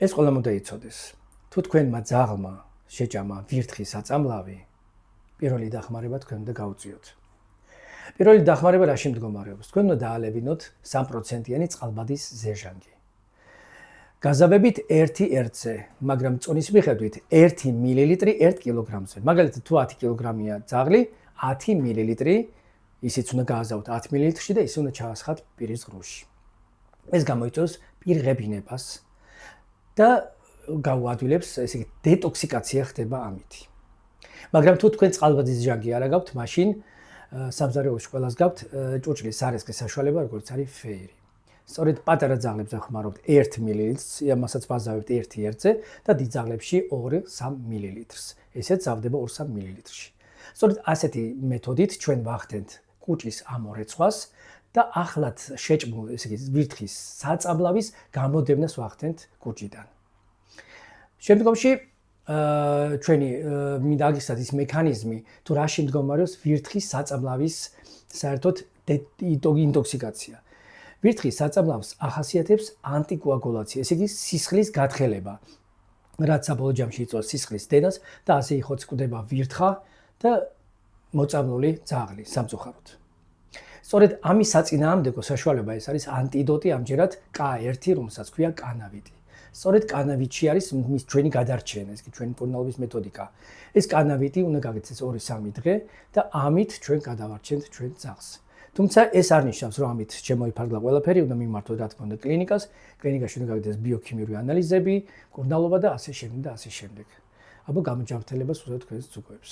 ეს ყველა უნდა იცოდეს. თუ თქვენმა ძაღლმა შეჭამა ვირთხის საწამლავი, პირველი დახმარება თქვენ უნდა გაუწიოთ. პირველი დახმარება რაში მდგომარეობს? თქვენ უნდა დაალებინოთ 3%-იანი წყალბადის ზეჟანგი. გაზავებით 1/1-ზე, მაგრამ წონის მიხედვით 1 მილილიტრი 1 კილოგრამზე. მაგალითად, თუ 10 კილოგრამია ძაღლი, 10 მილილიტრი ისიც უნდა გააზავოთ 10 მილilitrში და ისე უნდა ჩაასხათ პირის ღრუში. ეს გამოიწვევს პირღებინებას და გაუადვილებს, ესე იგი, დეტოქსიკაცია ხდება ამით. მაგრამ თუ თქვენ წყალბადის ჟანგი არ აგაქვთ, მაშინ სამზარეულოში ყველას გაქვთ ჭურჭლის სარესკის საშუალება, როგორც არის ფეირი. სწორედ პატარა ძაღლებს ახმარობთ 1 მილilitrს, ამასაც ვაზავებთ 1/1-ზე და დიდ ძაღლებში 2-3 მილilitrს. ესეც ზავდება 2-3 მილilitrში. სწორედ ასეთი მეთოდით ჩვენ ვახდენთ კუჭის ამორეცხვას და ახლად შეჭმულ, ესე იგი, ვირთხის საწამლავის გამოდევნას ვახდენთ კუჭიდან. შემდგომში ჩვენი მინდა აგისათ ის მექანიზმი, თუ რაში მდგომარეობს ვირთხის საწამლავის საერთოდ ინტოქსიკაცია. ვირთხის საწამლავს ახასიათებს ანტიკოაგულაცია, ესე იგი, სისხლის გათხელება, რაც საბოლოო ჯამში იწვევს სისხლის დენას და ასე იხოცკდება ვირთხა და მოწამლული ძაღლი სამწუხაროდ. სწორედ ამის საწინააღმდეგო საშუალება ეს არის ანტიდოტი ამჯერად K1, რომელსაც ქვია კანავიტი. სწორედ კანავიტში არის მის ჩვენი გადარჩენა, ეს კი ჩვენი მკურნალობის მეთოდიკა. ეს კანავიტი უნდა გაგეცეს 2-3 დღე და ამით ჩვენ გადავარჩენთ ჩვენ ძაღლს. თუმცა ეს არ ნიშნავს, რომ ამით შემოიფარგლა ყველაფერი, უნდა მიმართოთ რა თქმა უნდა კლინიკას. კლინიკაში უნდა გაგდეს ბიოქიმიური ანალიზები, მკურნალობა და ასე შემდეგ და ასე შემდეგ. აბა გამოჯანმრთელებას უსურვებთ თქვენს უგოებს.